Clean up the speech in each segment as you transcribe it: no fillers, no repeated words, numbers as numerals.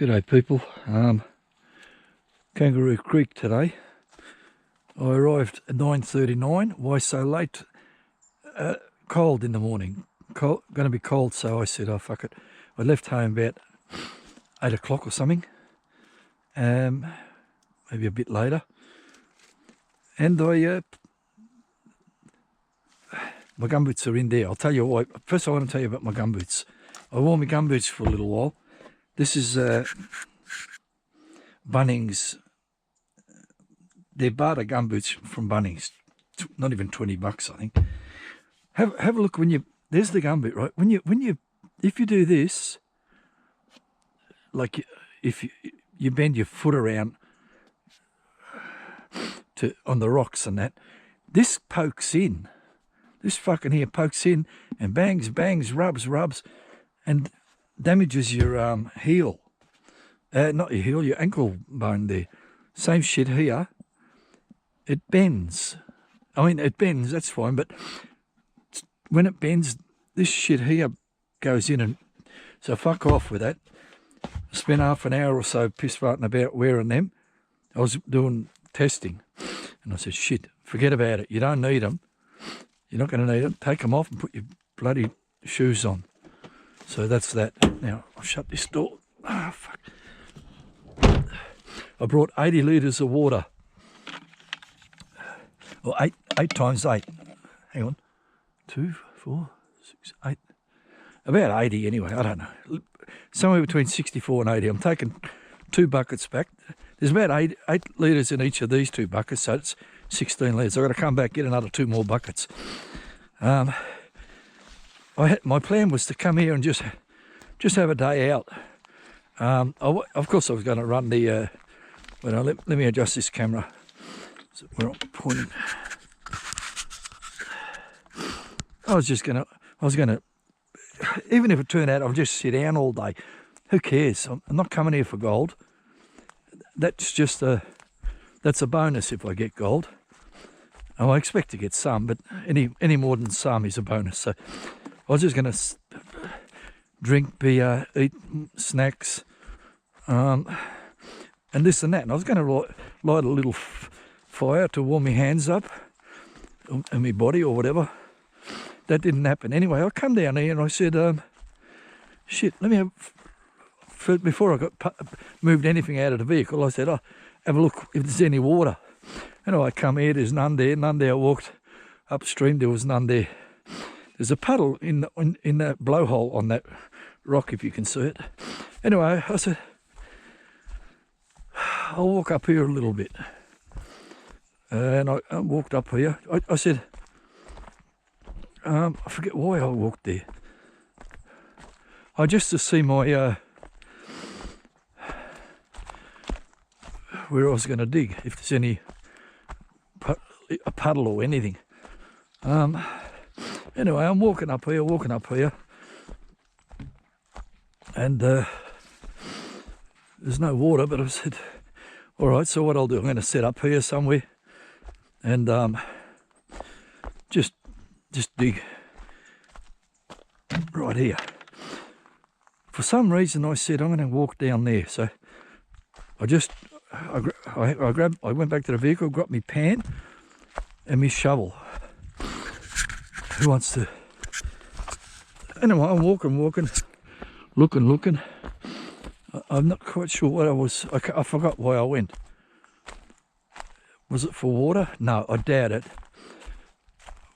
G'day people, Kangaroo Creek today. I arrived at 9:39. Why so late? Cold in the morning, going to be cold, so I said, oh fuck it. I left home about 8 o'clock or something, maybe a bit later, and my gumboots are in there. I'll tell you why. First I want to tell you about my gumboots. I wore my gumboots for a little while. This is Bunnings. They're barter gumboots from Bunnings. Not even $20, I think. Have a look when you. There's the gumboot, right? If you do this, like if you bend your foot around on the rocks and that, this pokes in. This fucking here pokes in and bangs, rubs, and damages your heel. Not your heel, your ankle bone there. Same shit here. It bends. I mean, it bends, that's fine, but when it bends, this shit here goes in, and so fuck off with that. I spent half an hour or so piss farting about wearing them. I was doing testing, and I said, shit, forget about it. You don't need them. You're not going to need them. Take them off and put your bloody shoes on. So that's that. Now, I'll shut this door. Ah, fuck. I brought 80 litres of water. Or 8 times 8. Hang on. 2, 4, 6, 8. About 80 anyway, I don't know. Somewhere between 64 and 80. I'm taking 2 buckets back. There's about 8 litres in each of these 2 buckets, so it's 16 litres. I've got to come back, get another 2 more buckets. My plan was to come here and just have a day out. Of course, I was going to run the. Let me adjust this camera. So where I'm pointing. I was gonna. Even if it turned out I'll just sit down all day, who cares? I'm not coming here for gold. That's just that's a bonus if I get gold. I expect to get some, but any more than some is a bonus. So I was just going to drink beer, eat snacks, and this and that. And I was going to light a little fire to warm my hands up and my body or whatever. That didn't happen. Anyway, I come down here and I said, shit, let me have, before I got moved anything out of the vehicle, I said, oh, have a look if there's any water. Anyway, I come here, there's none there. I walked upstream, there was none there. There's a puddle in that blowhole on that rock, if you can see it. Anyway, I said, I'll walk up here a little bit. And I walked up here. I said, I forget why I walked there. Just to see my, where I was going to dig, if there's any, a puddle or anything. Anyway, I'm walking up here, and there's no water, but I said, all right, so what I'll do, I'm going to set up here somewhere, and just dig right here. For some reason, I said I'm going to walk down there, so I went back to the vehicle, got my pan and my shovel. Who wants to? Anyway, I'm walking, looking. I'm not quite sure what I was. I forgot why I went. Was it for water? No, I doubt it.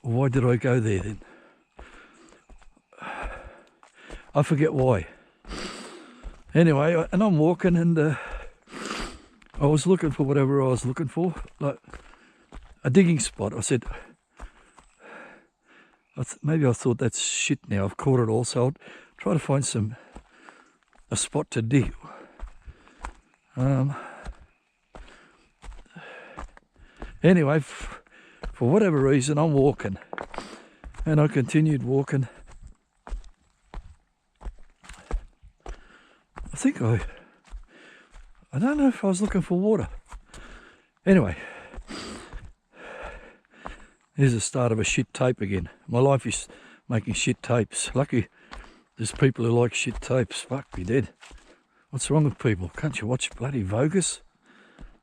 Why did I go there then? I forget why. Anyway, and I'm walking, and I was looking for whatever I was looking for, like a digging spot. I said, maybe I thought that's shit now, I've caught it all, so I'll try to find a spot to dig. Anyway, for whatever reason, I'm walking, and I continued walking. I think I don't know if I was looking for water. Anyway, here's the start of a shit tape again. My life is making shit tapes. Lucky there's people who like shit tapes. Fuck, be dead. What's wrong with people? Can't you watch bloody Vogus?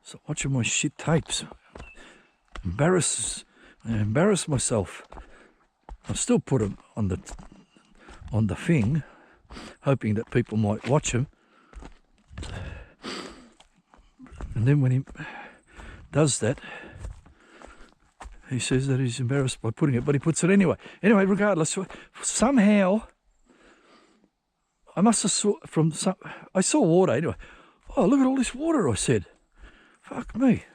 Stop watching my shit tapes. I embarrass myself. I still put them on the thing, hoping that people might watch them. And then when he does that, he says that he's embarrassed by putting it, but he puts it anyway. Anyway, regardless, somehow I must have I saw water anyway. Oh, look at all this water, I said. Fuck me.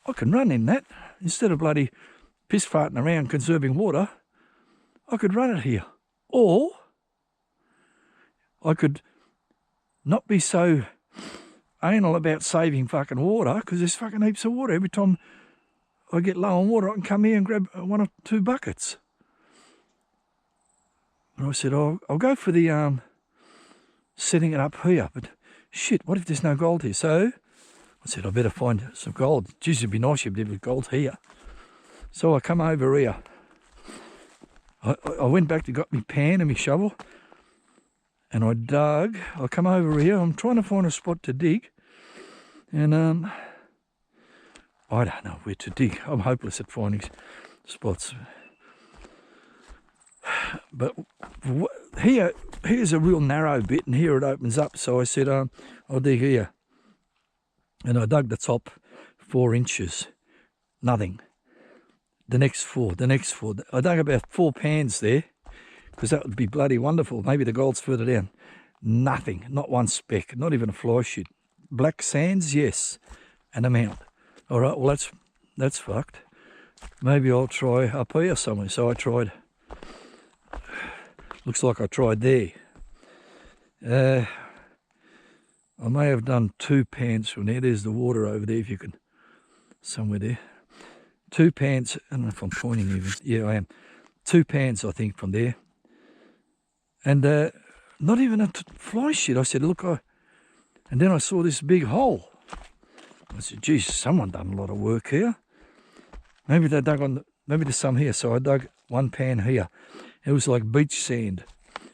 I can run in that. Instead of bloody piss farting around conserving water, I could run it here. Or I could not be so anal about saving fucking water, because there's fucking heaps of water. Every time I get low on water, I can come here and grab 1 or 2 buckets. And I said, oh, I'll go for the setting it up here. But shit, what if there's no gold here? So I said, I better find some gold. Geez, it'd be nice if there was gold here. So I come over here. I went back to got my pan and my shovel, and I dug. I come over here. I'm trying to find a spot to dig, and I don't know where to dig. I'm hopeless at finding spots. But here's a real narrow bit, and here it opens up. So I said, I'll dig here. And I dug the top 4 inches. Nothing. The next 4. I dug about 4 pans there, because that would be bloody wonderful. Maybe the gold's further down. Nothing. Not one speck. Not even a fly shit. Black sands, yes. An amount. All right, well, that's fucked. Maybe I'll try up here somewhere. So I tried. Looks like I tried there. I may have done 2 pans from there. There's the water over there, if you can. Somewhere there. 2 pans. I don't know if I'm pointing even. Yeah, I am. 2 pans, I think, from there. And not even a fly shit. I said, look, and then I saw this big hole. I said, geez, someone done a lot of work here. Maybe they dug maybe there's some here. So I dug 1 pan here. It was like beach sand.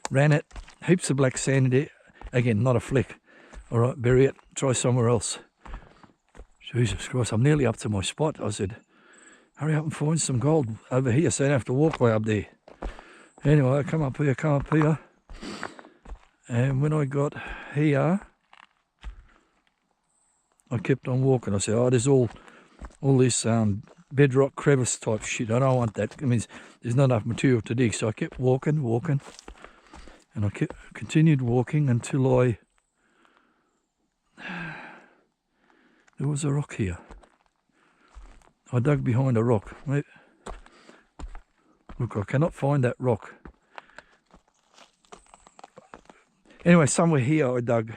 Ran it, heaps of black sand in there. Again, not a flick. All right, bury it, try somewhere else. Jesus Christ, I'm nearly up to my spot. I said, hurry up and find some gold over here so I don't have to walk way up there. Anyway, I come up here. And when I got here, I kept on walking. I said, oh, there's all this bedrock crevice type shit. I don't want that. It means there's not enough material to dig. So I kept walking. And I continued walking until there was a rock here. I dug behind a rock. Look, I cannot find that rock. Anyway, somewhere here I dug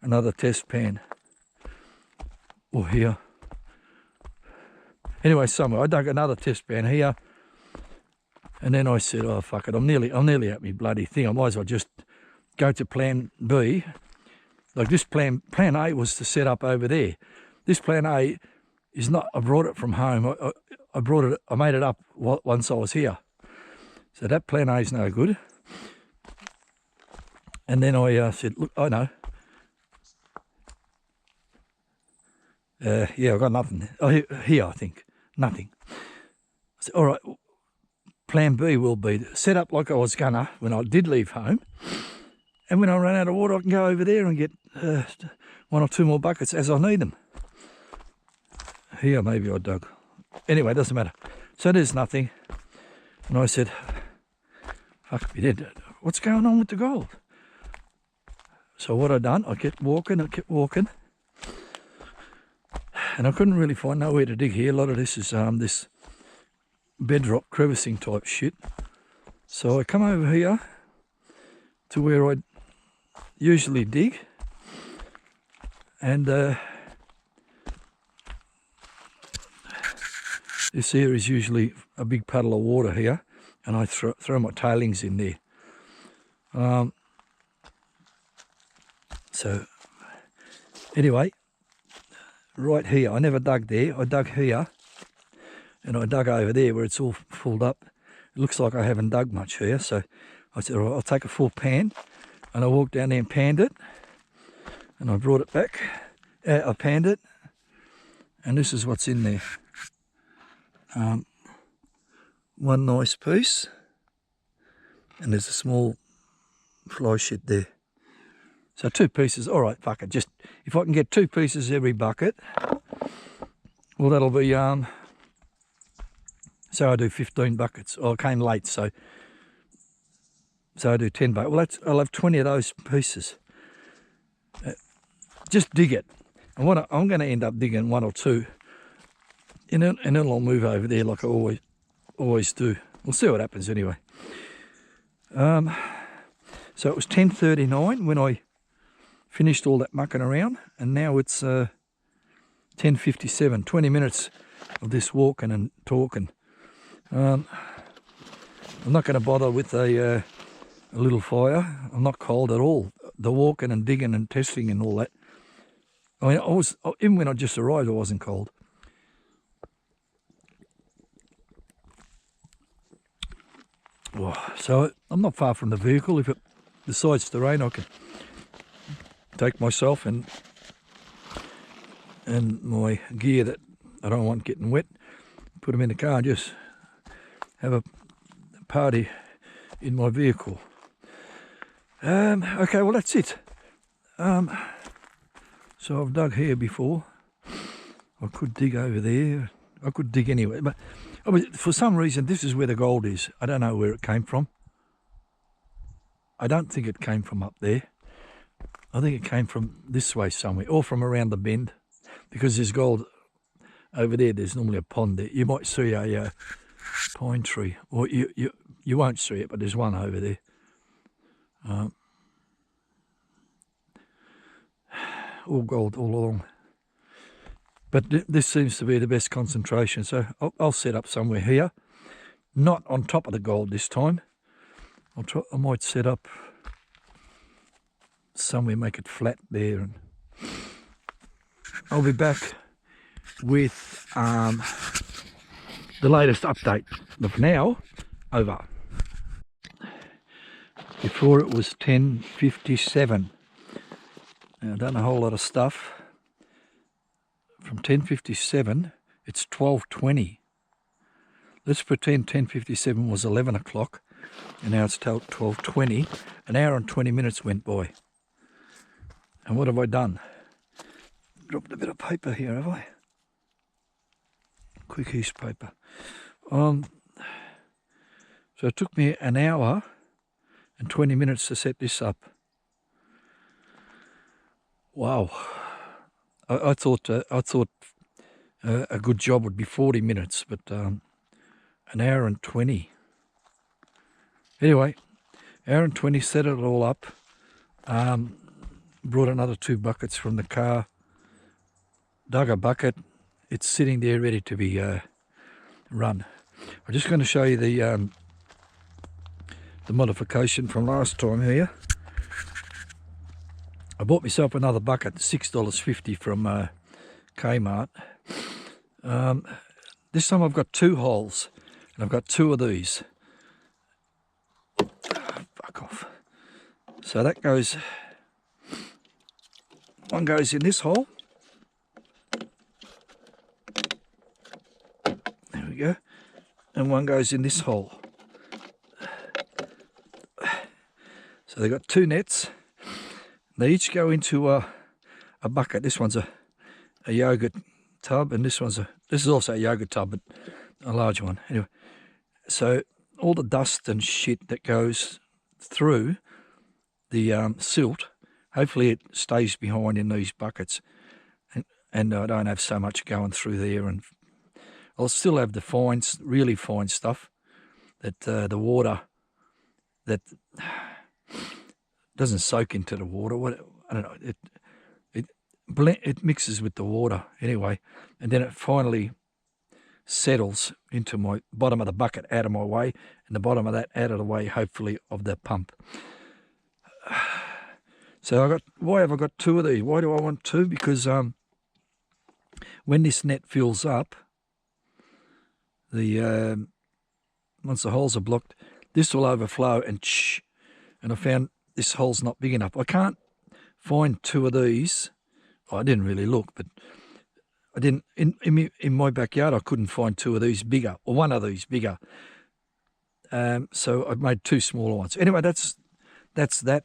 another test pan. Or here. Anyway, somewhere I dug another test pan here. And then I said, oh, fuck it, I'm nearly at my bloody thing. I might as well just go to plan B. Like this plan A was to set up over there. This plan A is not, I brought it from home. I made it up once I was here. So that plan A is no good. And then I said, look, I know. Yeah, I've got nothing. Oh, here, I think. Nothing. I said, all right, plan B will be set up like I was gonna when I did leave home. And when I run out of water, I can go over there and get 1 or 2 more buckets as I need them. Here, maybe I dug. Anyway, it doesn't matter. So there's nothing. And I said, fuck me dead. What's going on with the gold? So what I done, I kept walking. And I couldn't really find nowhere to dig here. A lot of this is this bedrock crevicing type shit. So I come over here to where I usually dig, and this here is usually a big puddle of water here, and I throw my tailings in there. So anyway, right here, I never dug there. I dug here, and I dug over there where it's all filled up. It looks like I haven't dug much here, so I said, all right, I'll take a full pan, and I walked down there and panned it. And I brought it back. I panned it, and this is what's in there. One nice piece, and there's a small fly shit there. So 2 pieces. All right, fuck it. Just if I can get 2 pieces every bucket, well, that'll be so I do 15 buckets. Oh, I came late, so I do 10 buckets. Well, I'll have 20 of those pieces. Just dig it, and what I'm going to end up digging 1 or 2, and then I'll move over there like I always do. We'll see what happens anyway. So it was 10:39 when I finished all that mucking around, and now it's 10:57. 20 minutes of this walking and talking. I'm not going to bother with a little fire. I'm not cold at all. The walking and digging and testing and all that. I mean, even when I just arrived, I wasn't cold. Oh, so I'm not far from the vehicle. If it decides to rain, I can take myself and my gear that I don't want getting wet, put them in the car and just have a party in my vehicle. Okay, well that's it. So I've dug here before. I could dig over there. I could dig anywhere, but for some reason this is where the gold is. I don't know where it came from. I don't think it came from up there. I think it came from this way somewhere, or from around the bend, because there's gold over there. There's normally a pond there. You might see a pine tree, or you won't see it, but there's one over there. All gold all along. But this seems to be the best concentration, so I'll set up somewhere here, not on top of the gold this time. I might set up somewhere, make it flat there, and I'll be back with the latest update. But for now, over. Before it was 10:57. Now, I've done a whole lot of stuff. From 10:57, it's 12:20. Let's pretend 10:57 was 11 o'clock, and now it's 12:20. An hour and 20 minutes went by. And what have I done? Dropped a bit of paper here, have I? Quick piece of paper. So it took me an hour and 20 minutes to set this up. Wow. I thought a good job would be 40 minutes, but an hour and 20. Anyway, hour and 20, set it all up. Brought another 2 buckets from the car. Dug a bucket. It's sitting there ready to be run. I'm just going to show you the modification from last time here. I bought myself another bucket, $6.50 from Kmart. This time I've got 2 holes, and I've got 2 of these. Fuck off. So that goes, one goes in this hole. There we go. And one goes in this hole. So they've got 2 nets. They each go into a bucket. This one's a yogurt tub, and this is also a yogurt tub, but a large one. Anyway, so all the dust and shit that goes through the silt, hopefully it stays behind in these buckets, and I don't have so much going through there. And I'll still have the fine, really fine stuff, that the water that doesn't soak into the water. I don't know. It mixes with the water anyway, and then it finally settles into my bottom of the bucket, out of my way, and the bottom of that out of the way, hopefully, of the pump. So why have I got 2 of these? Why do I want 2? Because when this net fills up, once the holes are blocked, this will overflow and I found this hole's not big enough. I can't find two of these. I didn't really look, but I didn't in my backyard. I couldn't find two of these bigger, or one of these bigger. So I made two smaller ones. Anyway, that's that.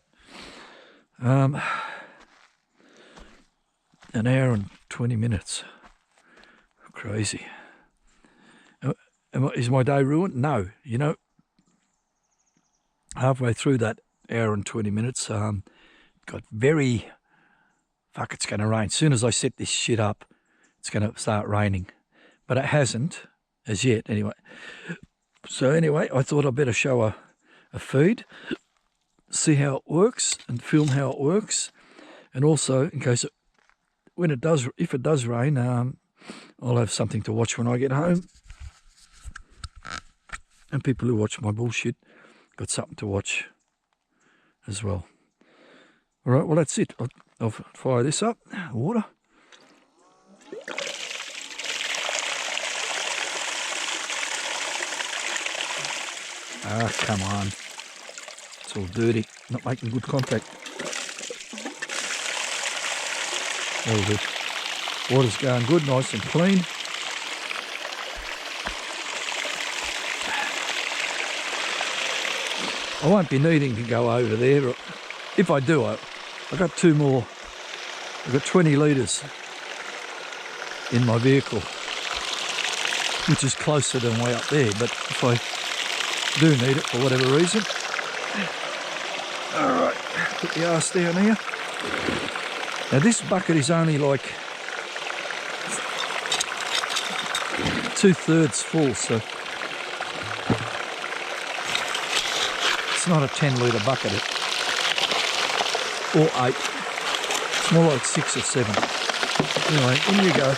An hour and 20 minutes. Crazy. Is my day ruined? No. You know, halfway through that hour and 20 minutes, got very... Fuck, it's going to rain. As soon as I set this shit up, it's going to start raining. But it hasn't as yet, anyway. So anyway, I thought I'd better show a feed, see how it works, and film how it works. And also, in case if it does rain, I'll have something to watch when I get home. And people who watch my bullshit got something to watch as well. All right, well, that's it. I'll fire this up. Water. Ah, come on. It's all dirty. Not making good contact. That'll do. Water's going good, nice and clean. I won't be needing to go over there. If I do, I've got two more. I've got 20 litres in my vehicle, which is closer than way up there. But if I do need it for whatever reason, all right, put the arse down here. Now this bucket is only like 2/3 full, so it's not a 10-litre bucket, or 8. It's more like 6 or 7. Anyway, in you go.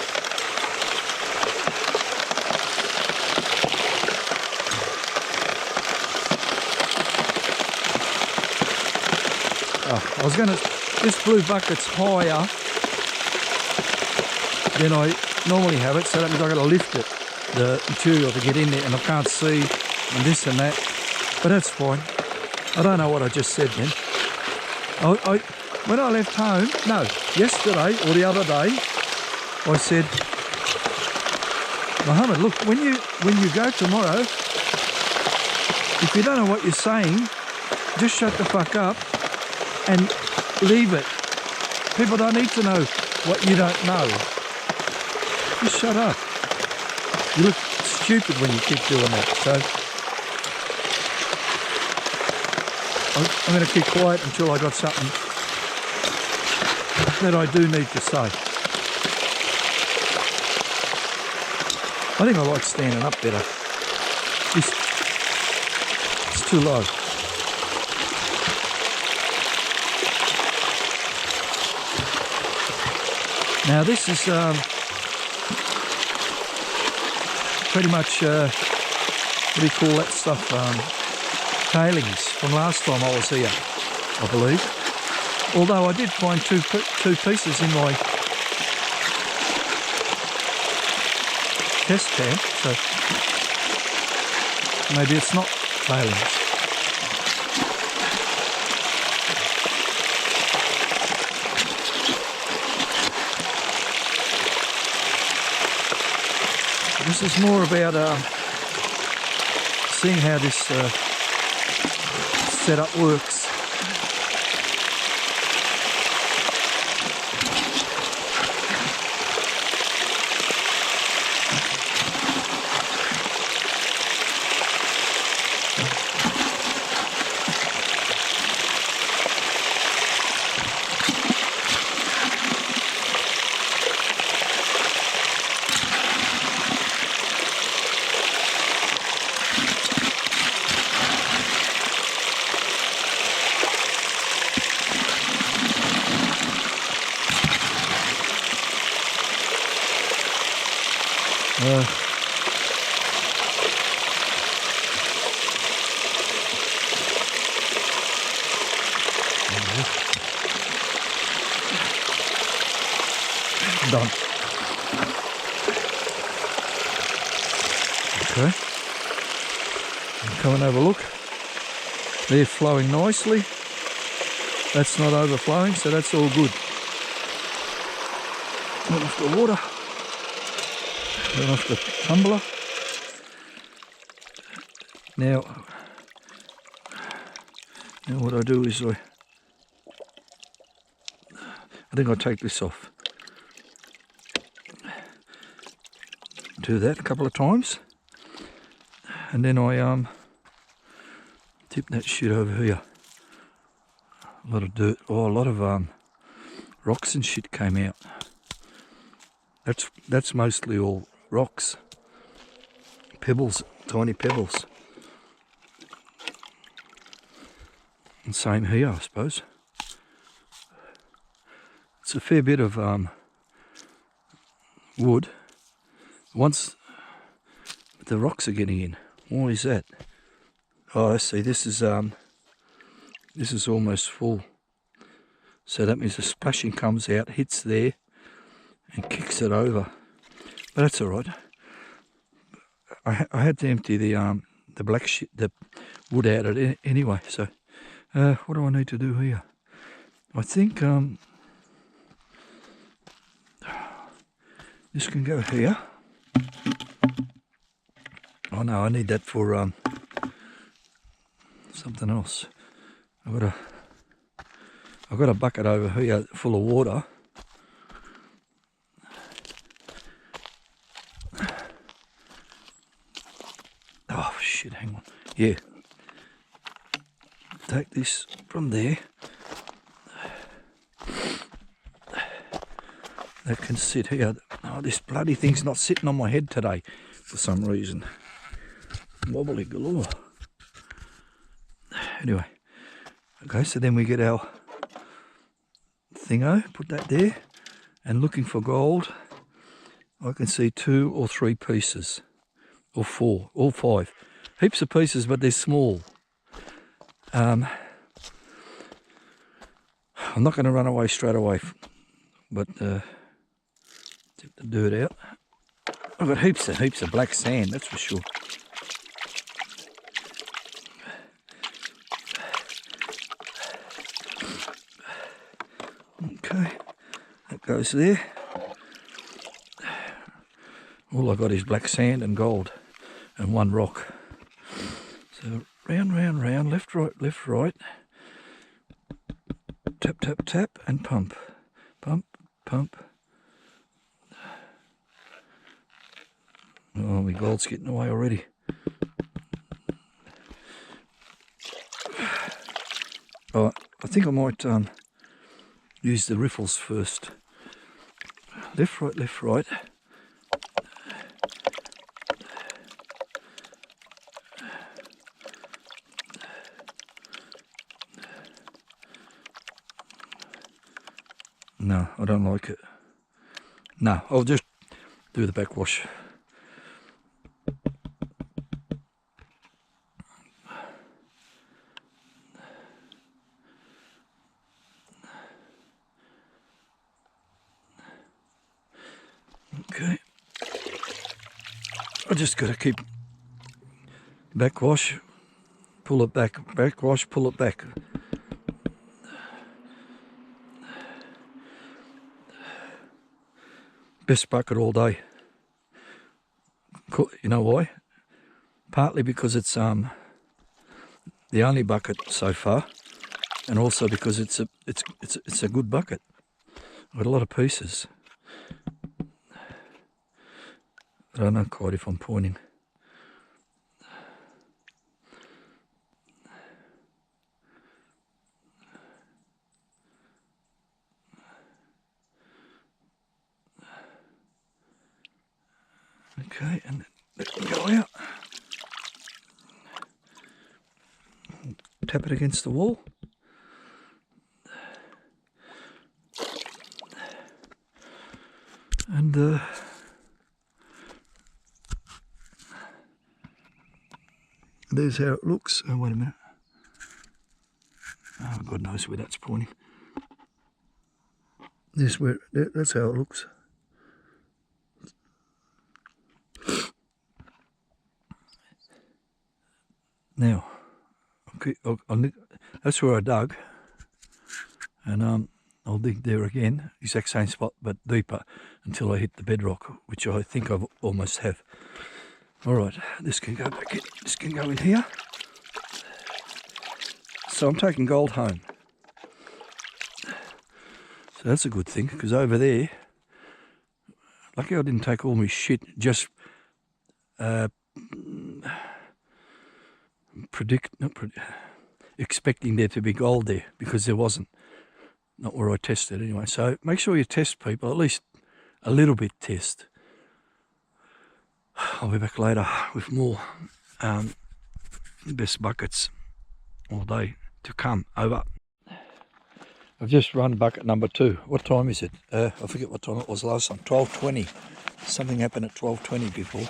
I was going to... This blue bucket's higher than I normally have it, so that means I've got to lift it, the material, to get in there, and I can't see, and this and that. But that's fine. I don't know what I just said then. When I left home, no, yesterday or the other day, I said, Mohammed, look, when you go tomorrow, if you don't know what you're saying, just shut the fuck up and leave it. People don't need to know what you don't know. Just shut up. You look stupid when you keep doing that. So I'm going to keep quiet until I got something that I do need to say. I think I like standing up better. It's too low. Now this is pretty much, what do you call that stuff, tailings from last time I was here, I believe. Although I did find two pieces in my test tank, so maybe it's not tailings. This is more about seeing how this setup works. Done. Okay. Come and have a look. They're flowing nicely. That's not overflowing, so that's all good. Turn off the water. Turn off the tumbler. Now what I do is I think I take this off. Do that a couple of times, and then I tip that shit over here. A lot of dirt, a lot of rocks and shit came out. That's mostly all rocks, pebbles, tiny pebbles. And same here, I suppose. It's a fair bit of wood. Once the rocks are getting in. Why is that? Oh, I see. This is almost full. So that means the splashing comes out, hits there, and kicks it over. But that's all right. I had to empty the black shit, the wood out of it anyway. So what do I need to do here? I think this can go here. Oh no, I need that for something else. I've got a bucket over here full of water. Oh shit, hang on. Yeah. Take this from there. That can sit here. Oh, this bloody thing's not sitting on my head today for some reason. Wobbly galore. Anyway. Okay, so then we get our thingo, put that there, and looking for gold, I can see 2 or 3 pieces, or 4, or 5. Heaps of pieces, but they're small. I'm not going to run away straight away, but tip the dirt out. I've got heaps of black sand, that's for sure. Okay, that goes there. All I got is black sand and gold and 1 rock. So round, round, round, left, right. Tap, tap, tap, and pump. Pump, pump. Oh, my gold's getting away already. Oh, I think I might use the riffles first. Left, right, left, right. No, I don't like it. No, I'll just do the backwash. Okay. I just got to keep backwash, pull it back, backwash, pull it back. Best bucket all day. You know why? Partly because it's the only bucket so far, and also because it's a good bucket. I've got a lot of pieces. I don't know quite if I'm pointing. Okay, and let it go out. Tap it against the wall. And there's how it looks. Oh, wait a minute. Oh, God knows where that's pointing. That's how it looks. Now, okay, that's where I dug. and I'll dig there again, exact same spot but deeper, until I hit the bedrock, which I think I almost have. All right, this can go back in. This can go in here. So I'm taking gold home. So that's a good thing, because over there, lucky I didn't take all my shit, just expecting there to be gold there, because there wasn't. Not where I tested anyway. So make sure you test, people, at least a little bit test. I'll be back later with more best buckets all day to come. Over. I've just run bucket number 2. What time is it? I forget what time it was last time. 12:20. Something happened at 12:20 before.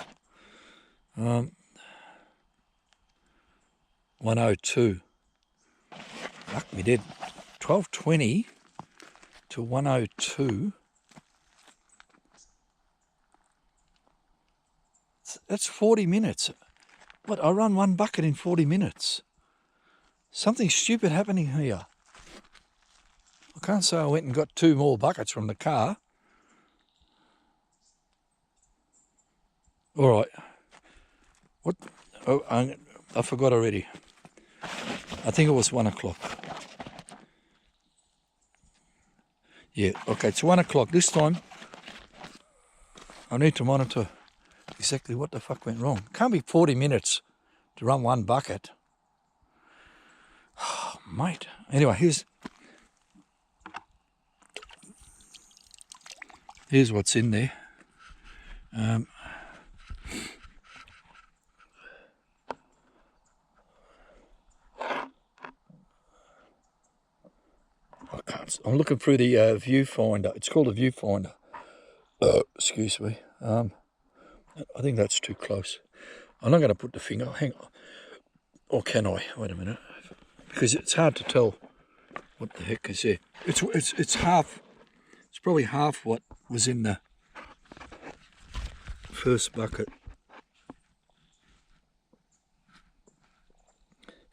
102. Fuck me dead. 12:20 to 102. That's 40 minutes. What, I run one bucket in 40 minutes? Something stupid happening here. I can't say I went and got 2 more buckets from the car. All right. What? Oh, I forgot already. I think it was 1 o'clock. Yeah, okay, it's 1 o'clock. This time, I need to monitor exactly what the fuck went wrong. Can't be 40 minutes to run one bucket. Oh, mate. Anyway, here's what's in there. I'm looking through the viewfinder. It's called a viewfinder. Excuse me. I think that's too close. I'm not going to put the finger. Hang on. Or can I? Wait a minute. Because it's hard to tell what the heck is there. It's half. It's probably half what was in the first bucket.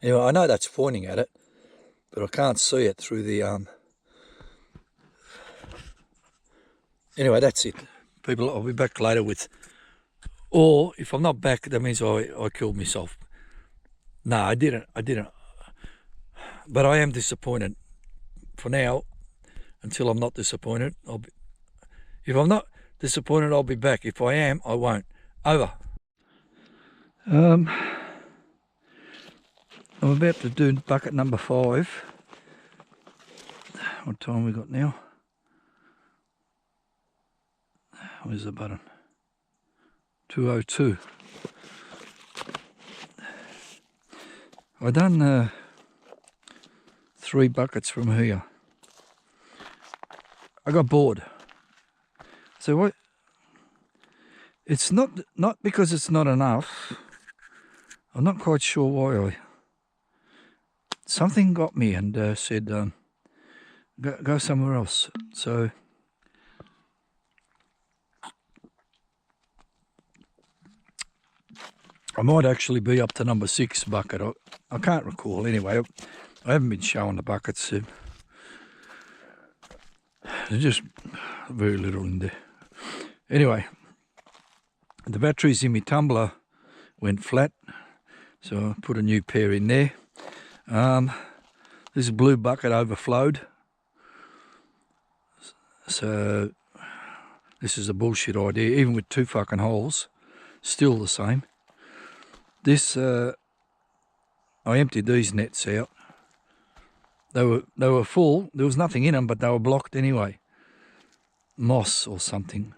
Anyway, I know that's pointing at it, but I can't see it through the Anyway, that's it. People, I'll be back later with, or if I'm not back, that means I killed myself. No, I didn't. But I am disappointed. For now, until I'm not disappointed, if I'm not disappointed, I'll be back. If I am, I won't. Over. I'm about to do bucket number 5. What time we got now? Where's the button? 2:02. I done 3 buckets from here. I got bored. So what? It's not because it's not enough. I'm not quite sure why. Something got me and said go somewhere else. So I might actually be up to number 6 bucket. I can't recall anyway. I haven't been showing the buckets. There's just very little in there. Anyway, the batteries in my tumbler went flat, so I put a new pair in there. This blue bucket overflowed, so this is a bullshit idea. Even with 2 fucking holes, still the same. This I emptied these nets out. They were full. There was nothing in them, but they were blocked anyway. Moss or something.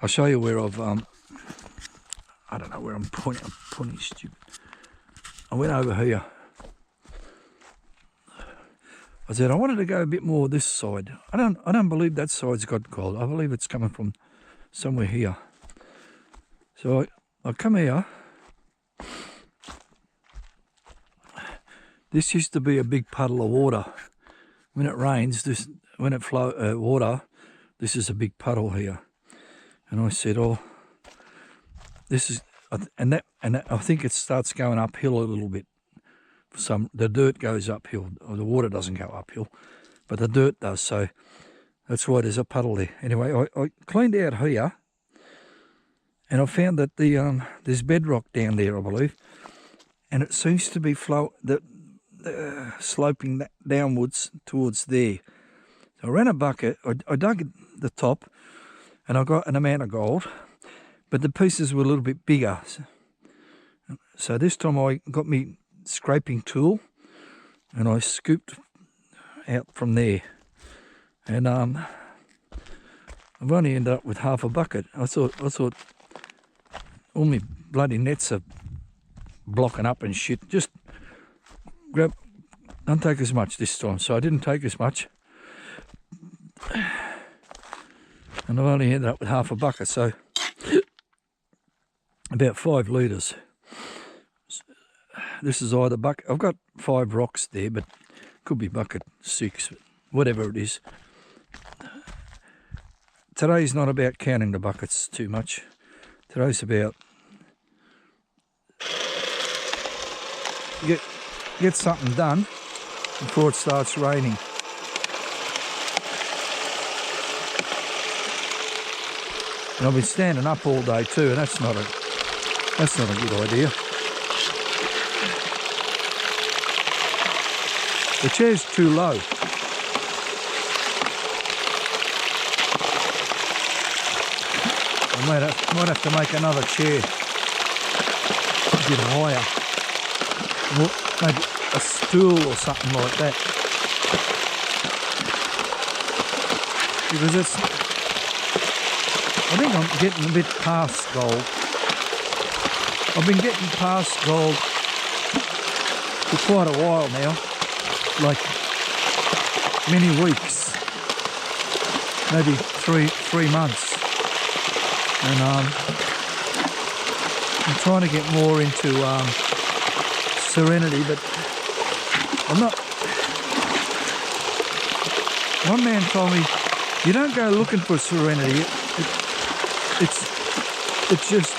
I'll show you where I've I don't know where I'm pointing. I'm pointing stupid. I went over here. I said I wanted to go a bit more this side. I don't believe that side's got gold. I believe it's coming from somewhere here. So I come here. This used to be a big puddle of water. When it rains, when it flows water, this is a big puddle here. And I said, oh, this is, and that, I think it starts going uphill a little bit. the dirt goes uphill, or the water doesn't go uphill, but the dirt does. So that's why there's a puddle there. Anyway, I cleaned out here, and I found that there's bedrock down there, I believe, and it seems to be sloping downwards towards there. So I ran a bucket, I dug the top, and I got an amount of gold, but the pieces were a little bit bigger. So this time I got me scraping tool, and I scooped out from there, and I've only ended up with half a bucket. I thought all my bloody nets are blocking up and shit. Just don't take as much this time. So I didn't take as much, and I've only ended up with half a bucket. So about 5 litres. This is either bucket. I've got 5 rocks there, but could be bucket 6, whatever it is. Today's not about counting the buckets too much. Today's about get something done before it starts raining. And I've been standing up all day too, and that's not a good idea. The chair's too low. I might have to make another chair a bit higher. Maybe a stool or something like that. Because I think I'm getting a bit past gold. I've been getting past gold for quite a while now. Like many weeks, maybe three months, and I'm trying to get more into serenity, but I'm not. One man told me, you don't go looking for serenity. It's just,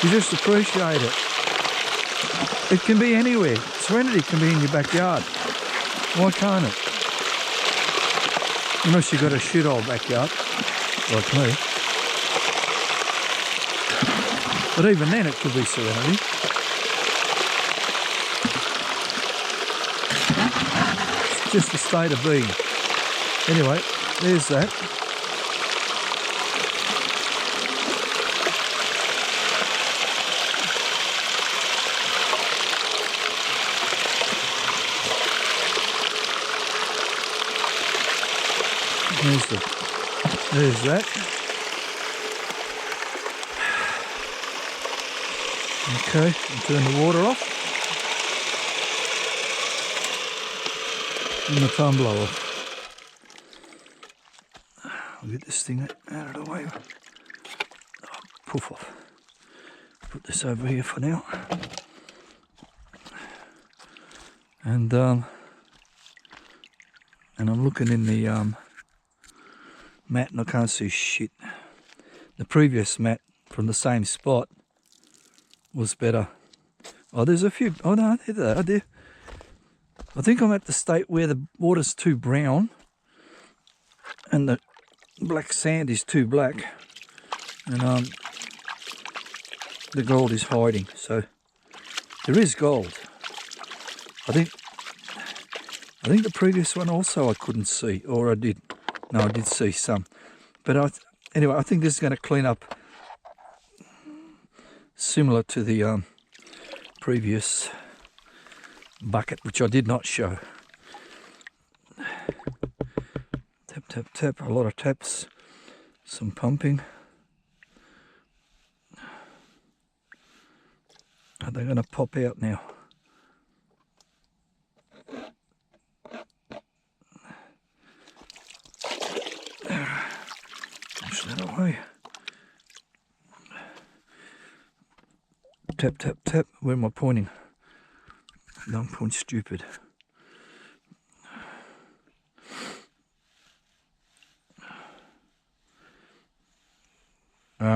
you just appreciate it. It can be anywhere. Serenity can be in your backyard. Why can't it? Unless you've got a shit old backyard, like me. But even then it could be serenity. It's just a state of being. Anyway, there's that. There's that. Okay, I'll turn the water off. And the tumbler off. I'll get this thing out of the way. Oh, poof off. Put this over here for now. And I'm looking in the mat and I can't see shit. The previous mat from the same spot was better. Oh, there's a few. Oh no, there. I think I'm at the state where the water's too brown and the black sand is too black, and the gold is hiding. So there is gold. I think the previous one also I couldn't see, or I did. No, I did see some. But anyway, I think this is going to clean up similar to the previous bucket, which I did not show. Tap, tap, tap. A lot of taps. Some pumping. Are they going to pop out now? Push that away. Tap, tap, tap. Where am I pointing? Don't point stupid.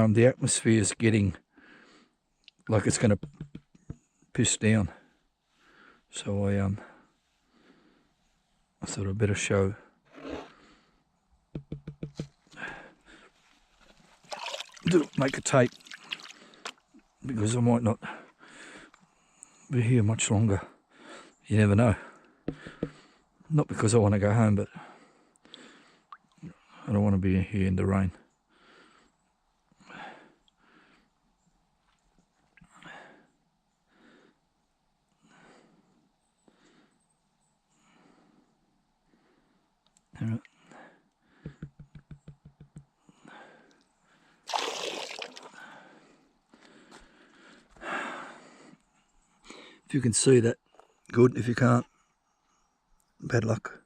The atmosphere is getting like it's going to piss down. So I thought I'd better show. Make a tape, because I might not be here much longer. You never know. Not because I want to go home, but I don't want to be here in the rain. All right. If you can see that, good. If you can't, bad luck.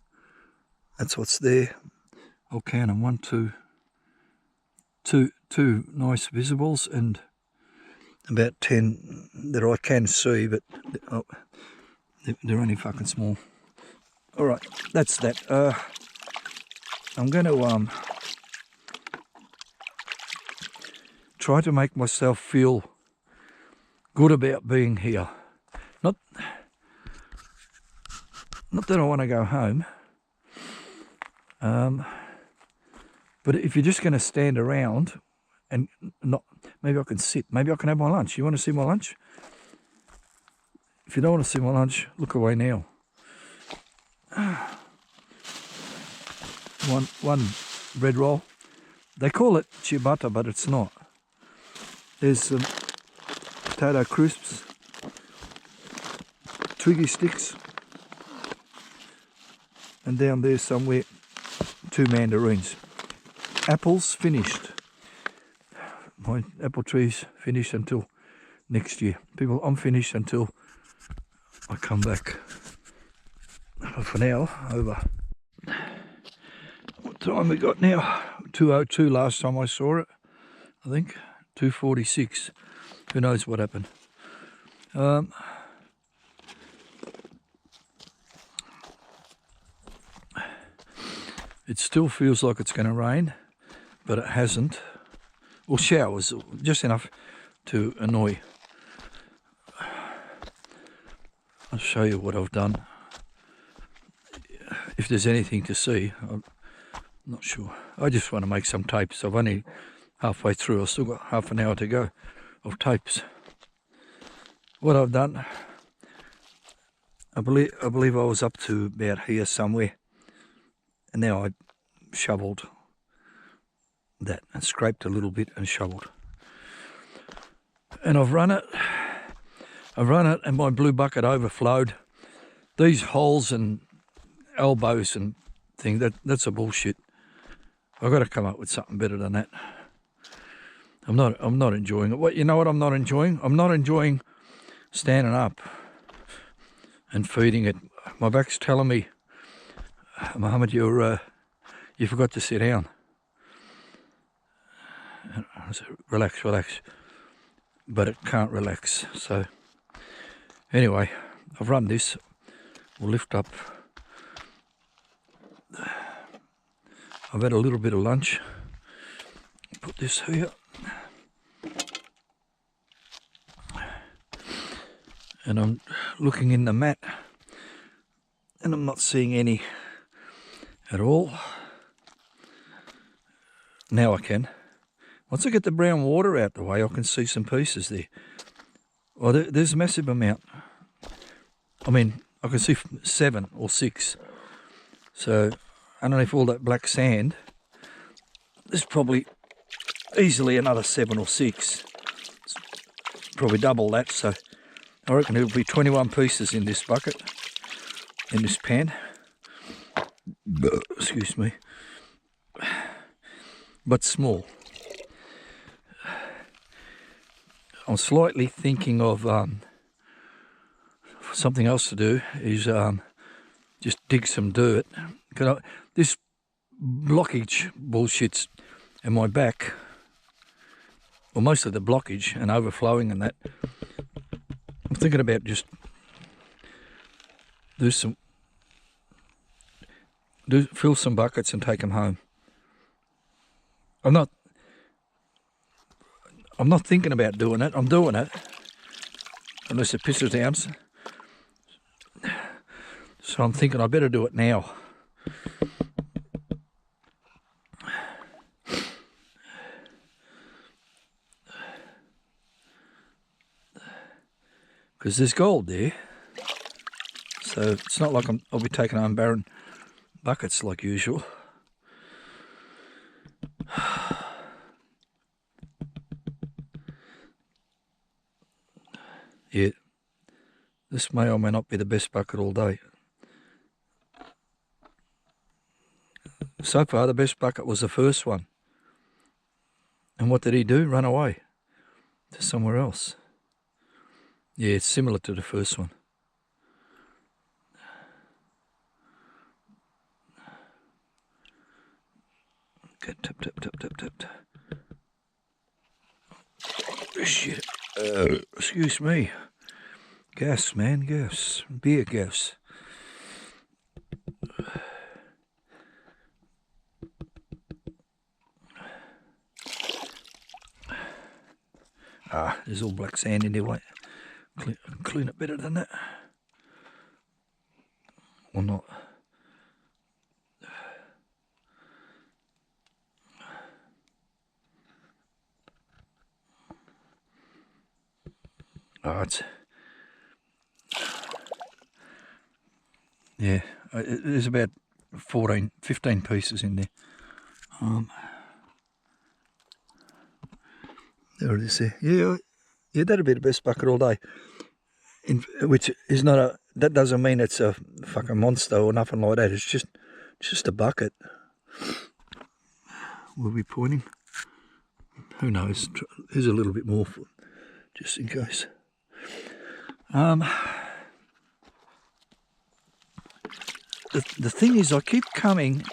That's what's there. I'll count them. 1, 2, two nice visibles, and about 10 that I can see, but oh, they're only fucking small. All right, that's that. I'm going to try to make myself feel good about being here. Not that I want to go home, but if you're just going to stand around and not, maybe I can sit, maybe I can have my lunch. You want to see my lunch? If you don't want to see my lunch, look away now. One bread roll. They call it ciabatta, but it's not. There's some potato crisps, Twiggy sticks, and down there somewhere 2 mandarins. Apples finished. My apple tree's finished until next year. People, I'm finished until I come back. For now, over. What time we got now? 2:02 last time I saw it, I think. 2:46. Who knows what happened? It still feels like it's going to rain, but it hasn't. Well, showers, just enough to annoy. I'll show you what I've done. If there's anything to see, I'm not sure. I just want to make some tapes. I've only halfway through. I've still got half an hour to go of tapes. What I've done, I believe I was up to about here somewhere, and now I shoveled that and scraped a little bit and shoveled. And I've run it and my blue bucket overflowed. These holes and elbows and thing, that's a bullshit. I've got to come up with something better than that. I'm not enjoying it. You know what I'm not enjoying? I'm not enjoying standing up and feeding it. My back's telling me, Mohammed, you forgot to sit down. I said, relax. But it can't relax. So anyway, I've run this. We'll lift up. I've had a little bit of lunch. Put this here. And I'm looking in the mat, and I'm not seeing any at all. Now I can. Once I get the brown water out the way, I can see some pieces there. Well, there's a massive amount. I mean, I can see 7 or 6. So, underneath all that black sand, there's probably easily another 7 or 6. It's probably double that, so I reckon there'll be 21 pieces in this bucket, in this pan. Excuse me. But small. I'm slightly thinking of something else to do is just dig some dirt. This blockage bullshit's in my back, or most of the blockage and overflowing and that. I'm thinking about just fill some buckets and take them home. I'm not thinking about doing it. I'm doing it, unless it pisses down. So I'm thinking I better do it now. Because there's gold there. So it's not like I'll be taking home barren buckets like usual. Yeah, this may or may not be the best bucket all day. So far, the best bucket was the first one. And what did he do? Run away to somewhere else. Yeah, it's similar to the first one. Okay, tap, tap, tap, tap, tap. Oh, shit. Excuse me. Gas, man, gas. Beer gas. There's all black sand in there. Wait, clean it better than that. Or not. Oh, yeah, there's about 15 pieces in there. There it is there. Yeah, that'd be the best bucket all day. Which is not that doesn't mean it's a fucking monster or nothing like that. It's just a bucket. We'll be pointing. Who knows? Here's a little bit more just in case. The thing is, I keep coming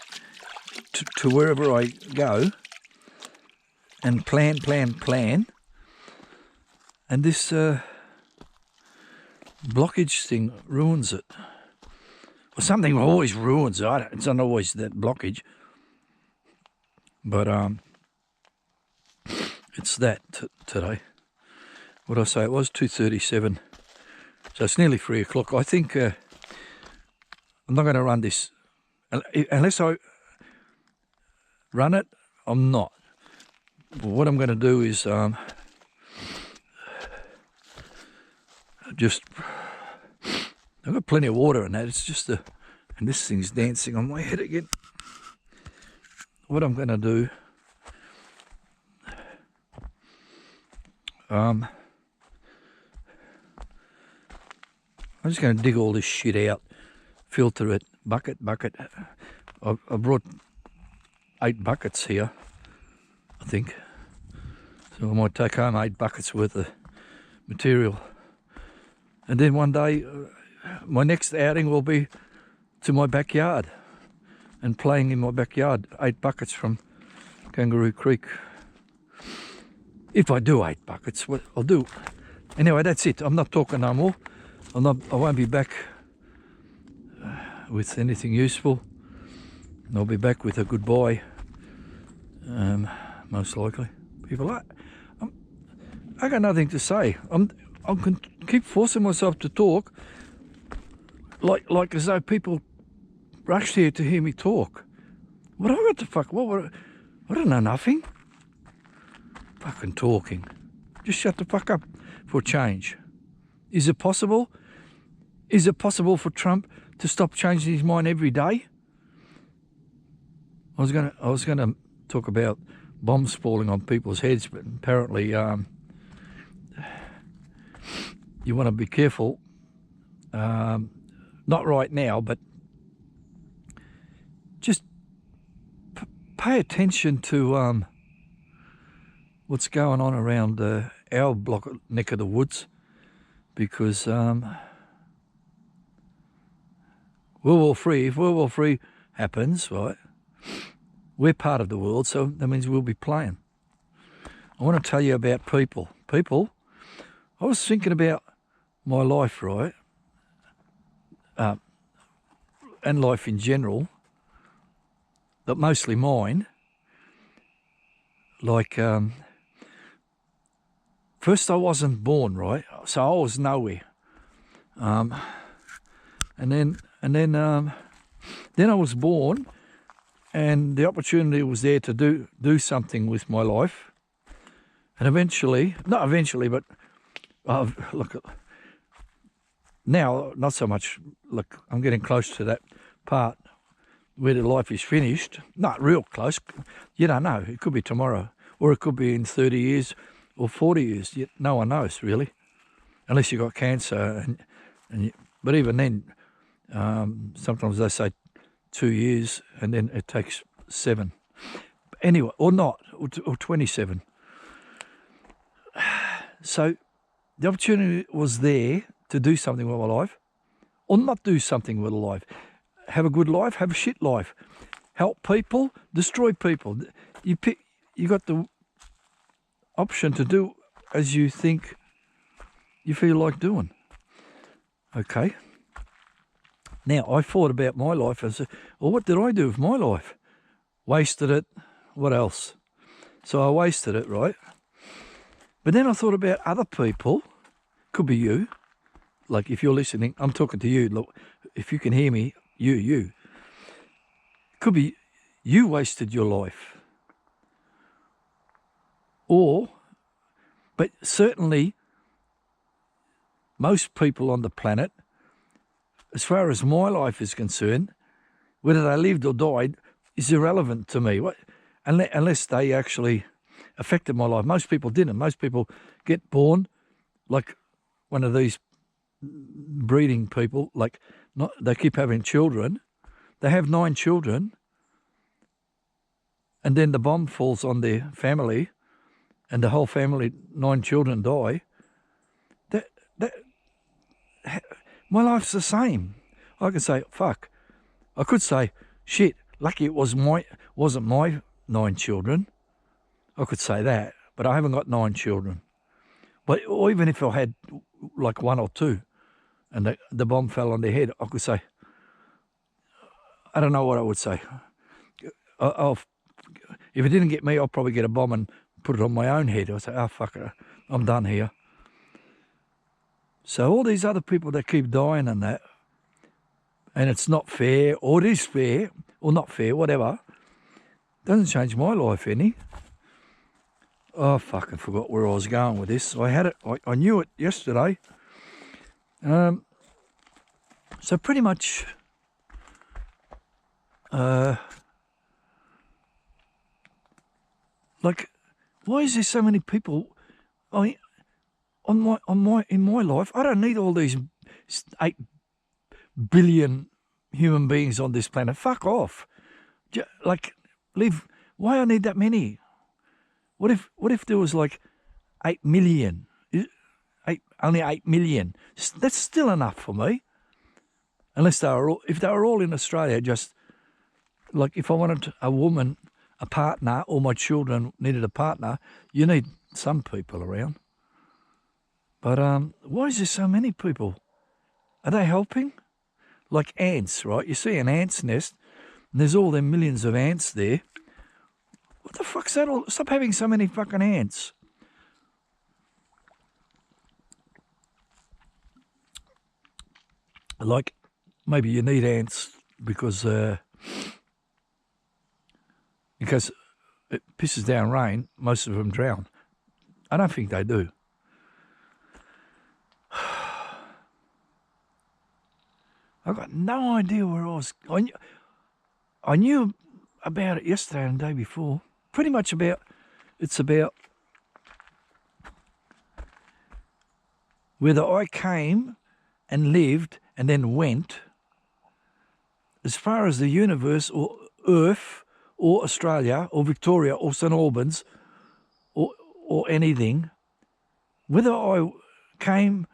to wherever I go and plan, and this blockage thing ruins it. Well, something always ruins it. It's not always that blockage, but it's that today. What did I say? It was 2:37, so it's nearly 3 o'clock. I think I'm not going to run this unless I run it. I'm not. But what I'm going to do is just. I've got plenty of water in that. It's just and this thing's dancing on my head again. What I'm going to do. I'm just going to dig all this shit out, filter it, bucket. I brought 8 buckets here, I think. So I might take home 8 buckets worth of material. And then one day, my next outing will be to my backyard and playing in my backyard. 8 buckets from Kangaroo Creek. If I do 8 buckets, what I'll do. Anyway, that's it. I'm not talking no more. I won't be back with anything useful. I'll be back with a goodbye, most likely. People, I got nothing to say. I can keep forcing myself to talk, like as though people rushed here to hear me talk. What I got to fuck? I don't know nothing. Fucking talking. Just shut the fuck up for a change. Is it possible? Is it possible for Trump to stop changing his mind every day? I was gonna talk about bombs falling on people's heads, but apparently you want to be careful. Not right now, but just pay attention to what's going on around our neck of the woods, because if World War III happens, right, we're part of the world, so that means we'll be playing. I want to tell you about people. I was thinking about my life, right, and life in general, but mostly mine. Like, first I wasn't born, right, so I was nowhere. And And then I was born, and the opportunity was there to do something with my life. And eventually, not eventually, but look, now not so much. Look, I'm getting close to that part where the life is finished. Not real close. You don't know. It could be tomorrow, or it could be in 30 years or 40 years. No one knows, really, unless you got cancer. But even then, sometimes they say 2 years, and then it takes 7. Anyway, or not, or 27. So the opportunity was there to do something with my life, or not do something with a life. Have a good life, have a shit life. Help people, destroy people. You got the option to do as you think you feel like doing. Okay. Now, I thought about my life as, well, what did I do with my life? Wasted it. What else? So I wasted it, right? But then I thought about other people. Could be you. Like, if you're listening, I'm talking to you. Look, if you can hear me, you. Could be you wasted your life. But certainly, most people on the planet, as far as my life is concerned, whether they lived or died is irrelevant to me. Unless they actually affected my life. Most people didn't. Most people get born like one of these breeding people, they keep having children. They have 9 children, and then the bomb falls on their family, and the whole family, 9 children, die. My life's the same. I can say, fuck. I could say, shit, lucky it wasn't my 9 children. I could say that, but I haven't got 9 children. Or even if I had like 1 or 2, and the bomb fell on their head, I could say, I don't know what I would say. If it didn't get me, I'll probably get a bomb and put it on my own head. I'll say, oh, fuck it, I'm done here. So all these other people that keep dying and that, and it's not fair, or it is fair, or not fair, whatever, doesn't change my life any. Oh, I fucking forgot where I was going with this. I had it, I knew it yesterday. So pretty much, like, why is there so many people? In my life, I don't need all these 8 billion human beings on this planet. Fuck off. Live. Why I need that many? What if there was like 8 million? Only 8 million. That's still enough for me. Unless if they were all in Australia, just like if I wanted a woman, a partner, or my children needed a partner, you need some people around. But why is there so many people? Are they helping? Like ants, right? You see an ant's nest, and there's all them millions of ants there. What the fuck's that all? Stop having so many fucking ants. Like, maybe you need ants because it pisses down rain, most of them drown. I don't think they do. I've got no idea where I was. I knew about it yesterday and the day before. Pretty much it's about whether I came and lived and then went, as far as the universe or Earth or Australia or Victoria or St Albans or anything, whether I came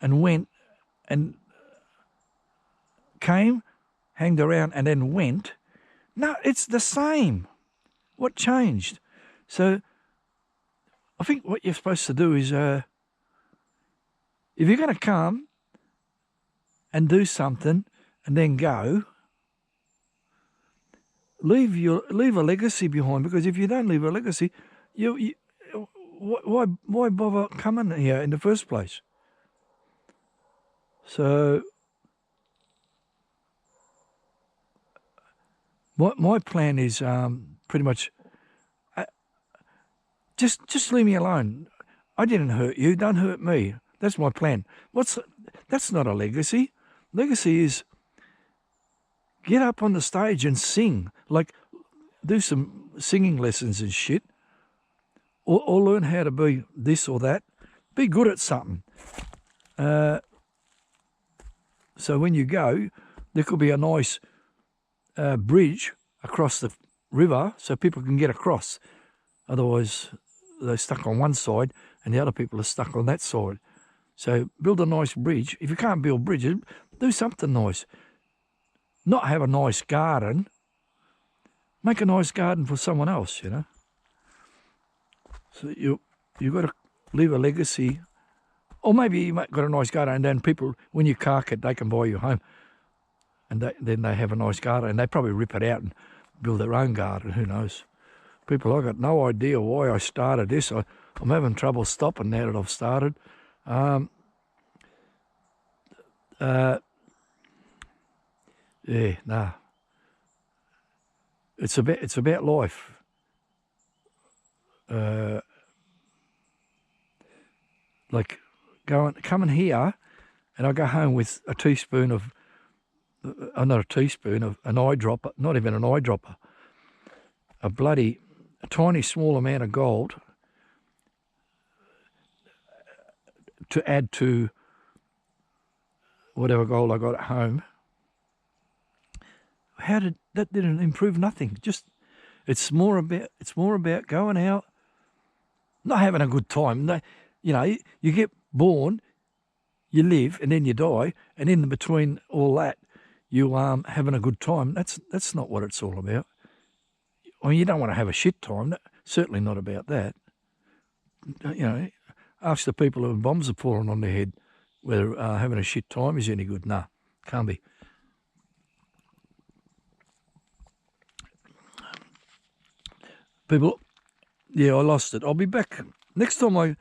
and went and came, hanged around and then went, no, it's the same. What changed? So I think what you're supposed to do is, if you're going to come and do something and then go, leave a legacy behind, because if you don't leave a legacy, why bother coming here in the first place? So my plan is pretty much just leave me alone. I didn't hurt you. Don't hurt me. That's my plan. That's not a legacy. Legacy is get up on the stage and sing. Like, do some singing lessons and shit. Or learn how to be this or that. Be good at something. So when you go, there could be a nice bridge across the river so people can get across. Otherwise, they're stuck on one side and the other people are stuck on that side. So build a nice bridge. If you can't build bridges, do something nice. Not have a nice garden. Make a nice garden for someone else, you know. So you got to leave a legacy. Or maybe you got a nice garden and then people, when you cark it, they can buy you home. And then they have a nice garden and they probably rip it out and build their own garden. Who knows? People, I've got no idea why I started this. I'm having trouble stopping now that I've started. Yeah, nah. It's about life. Like coming here, and I go home with a teaspoon of, not a teaspoon of an eyedropper, not even an eyedropper, a tiny small amount of gold to add to whatever gold I got at home. That didn't improve nothing. Just it's more about going out, not having a good time. You know, you get born, you live, and then you die, and in between all that, you having a good time. That's not what it's all about. I mean, you don't want to have a shit time. Certainly not about that. You know, ask the people who bombs are falling on their head whether having a shit time is any good. Nah, can't be. People, yeah, I lost it. I'll be back next time I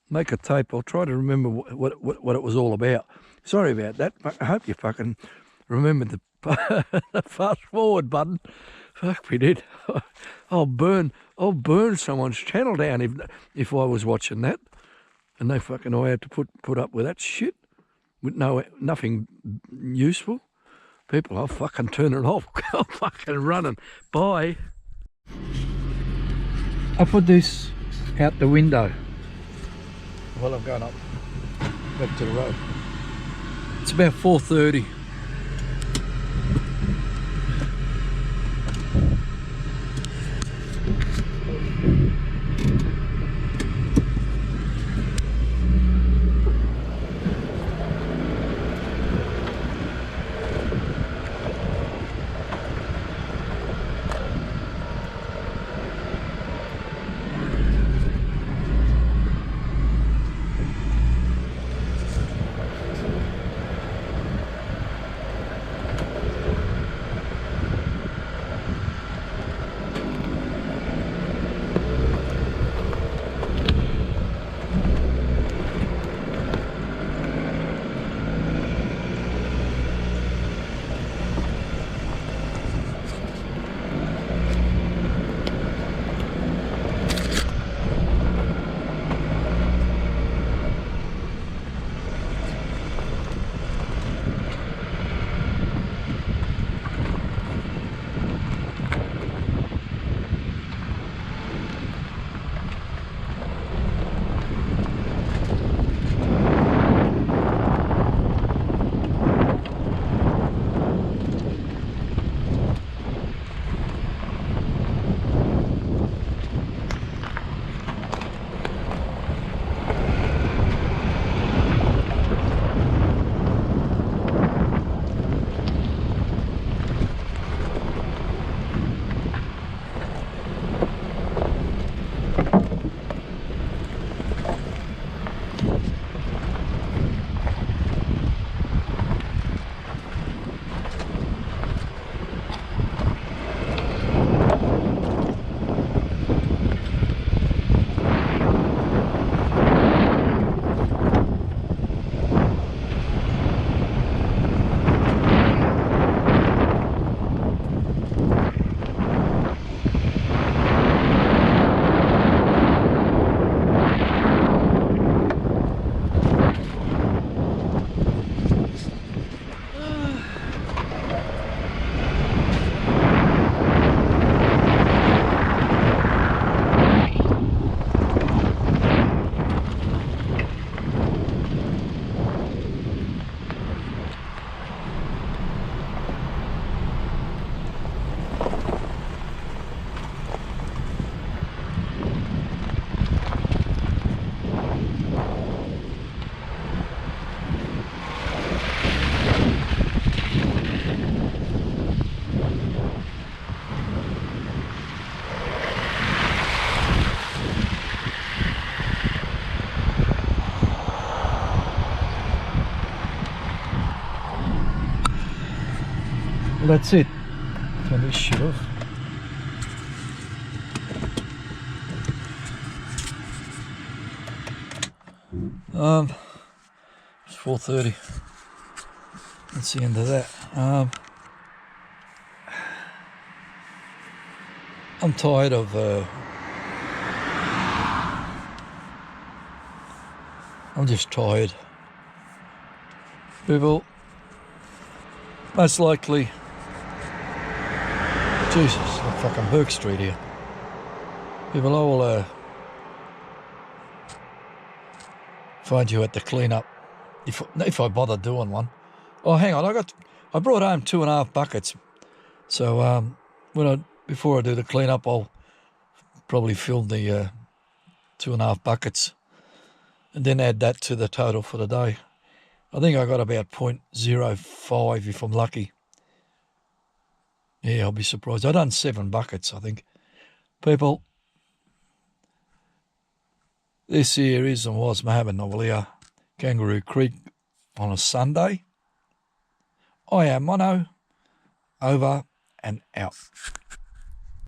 make a tape. I'll try to remember what it was all about. Sorry about that. I hope you fucking remembered the fast forward button. Fuck me, did. I'll burn someone's channel down if I was watching that, and I had to put up with that shit with nothing useful. People, I'll fucking turn it off. I'm fucking running. Bye. I put this out the window while I'm going up back to the road. It's about 4:30. Well, that's it. Turn this shit off. It's 4:30. That's the end of that. I'm tired of I'm just tired. People, most likely, Jesus, like fucking Burke Street here. People, I will find you at the clean-up if I bother doing one. Oh, hang on, I brought home 2.5 buckets. So before I do the clean-up, I'll probably fill the 2.5 buckets and then add that to the total for the day. I think I got about 0.05 if I'm lucky. Yeah, I'll be surprised. I done 7 buckets, I think. People, this here is and was Mohammed Novalia, Kangaroo Creek on a Sunday. I am Mono, over and out.